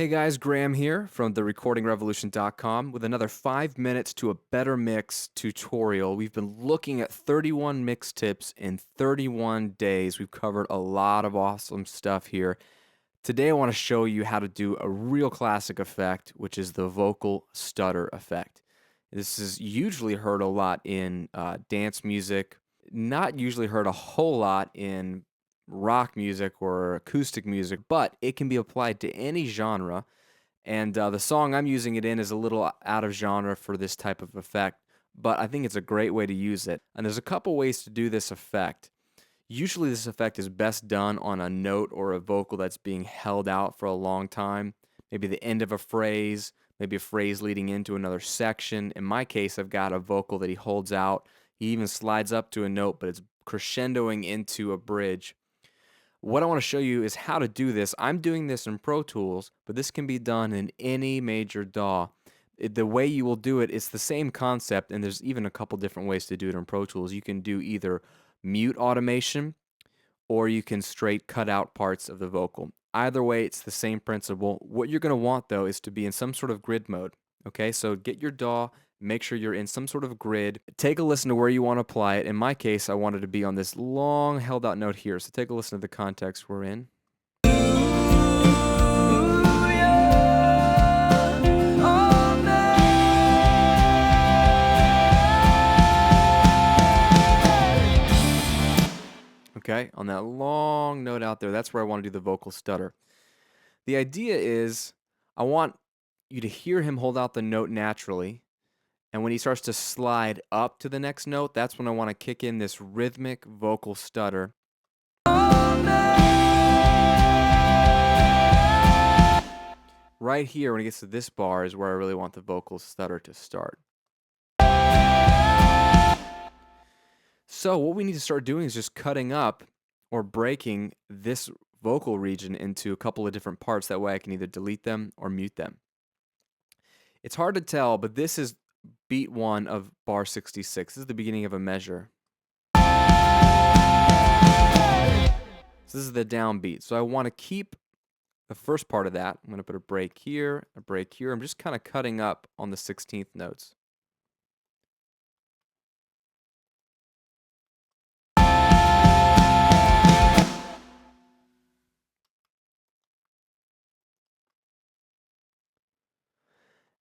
Hey guys, Graham here from therecordingrevolution.com with another 5 minutes to a better mix tutorial. We've been looking at 31 mix tips in 31 days. We've covered a lot of awesome stuff here. Today I want to show you how to do a real classic effect, which is the vocal stutter effect. This is usually heard a lot in dance music, not usually heard a whole lot in rock music or acoustic music, but it can be applied to any genre. And the song I'm using it in is a little out of genre for this type of effect, but I think it's a great way to use it. And there's a couple ways to do this effect. Usually this effect is best done on a note or a vocal that's being held out for a long time, maybe the end of a phrase, maybe a phrase leading into another section. In my case, I've got a vocal that he holds out. He even slides up to a note, but it's crescendoing into a bridge. What I want to show you is how to do this. I'm doing this in Pro Tools, but this can be done in any major DAW. The way you will do it, it's the same concept, and there's even a couple different ways to do it in Pro Tools. You can do either mute automation, or you can straight cut out parts of the vocal. Either way, it's the same principle. What you're going to want, though, is to be in some sort of grid mode. Okay, so get your DAW, make sure you're in some sort of grid. Take a listen to where you want to apply it. In my case, I wanted to be on this long held out note here. So take a listen to the context we're in. Okay, on that long note out there, that's where I want to do the vocal stutter. The idea is I want you to hear him hold out the note naturally, and when he starts to slide up to the next note, that's when I want to kick in this rhythmic vocal stutter. Right here, when he gets to this bar, is where I really want the vocal stutter to start. So what we need to start doing is just cutting up or breaking this vocal region into a couple of different parts. That way I can either delete them or mute them. It's hard to tell, but this is beat 1 of bar 66. This is the beginning of a measure. So this is the downbeat. So I want to keep the first part of that. I'm going to put a break here, a break here. I'm just kind of cutting up on the 16th notes.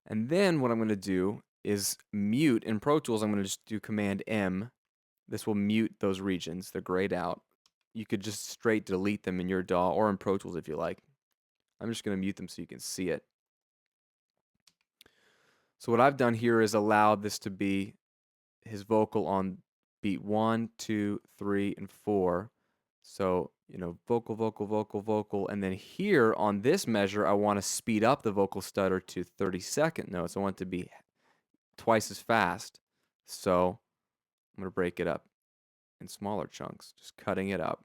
And then what I'm going to do is mute. In Pro Tools, I'm going to just do Command M. This will mute those regions. They're grayed out. You could just straight delete them in your DAW or in Pro Tools if you like. I'm just going to mute them so you can see it. So what I've done here is allowed this to be his vocal on beat 1, 2, 3, and 4. So, vocal, vocal, vocal, vocal. And then here on this measure, I want to speed up the vocal stutter to 32nd notes. I want it to be twice as fast. So I'm going to break it up in smaller chunks, just cutting it up.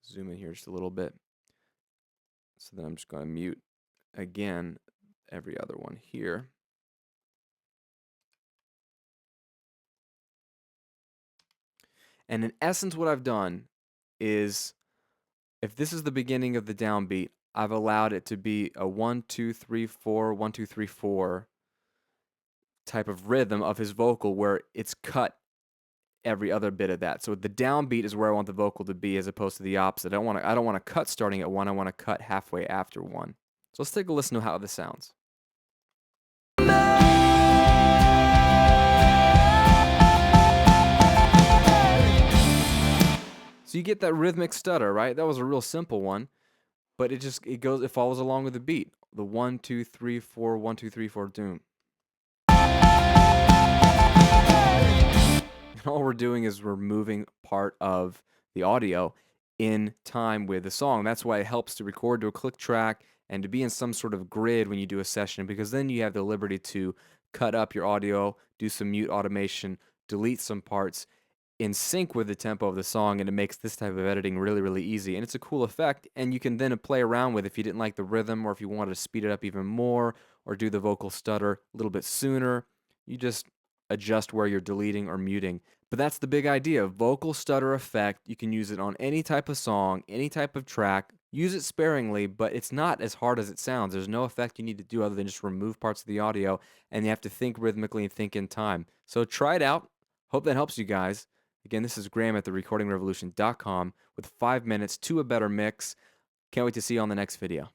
Zoom in here just a little bit. So then I'm just going to mute again every other one here. And in essence, what I've done is, if this is the beginning of the downbeat, I've allowed it to be a 1, 2, 3, 4, 1, 2, 3, 4 type of rhythm of his vocal where it's cut every other bit of that. So the downbeat is where I want the vocal to be, as opposed to the opposite. I don't want to cut starting at 1. I want to cut halfway after 1. So let's take a listen to how this sounds. So you get that rhythmic stutter, right? That was a real simple one, but it follows along with the beat. The 1, 2, 3, 4, 1, 2, 3, 4, doom. And all we're doing is we're moving part of the audio in time with the song. That's why it helps to record to a click track and to be in some sort of grid when you do a session, because then you have the liberty to cut up your audio, do some mute automation, delete some parts in sync with the tempo of the song, and it makes this type of editing really, really easy. And it's a cool effect, and you can then play around with if you didn't like the rhythm, or if you wanted to speed it up even more, or do the vocal stutter a little bit sooner. You just adjust where you're deleting or muting. But that's the big idea. Vocal stutter effect. You can use it on any type of song, any type of track. Use it sparingly, but it's not as hard as it sounds. There's no effect you need to do other than just remove parts of the audio, and you have to think rhythmically and think in time. So try it out. Hope that helps you guys. Again, this is Graham at therecordingrevolution.com with 5 minutes to a better mix. Can't wait to see you on the next video.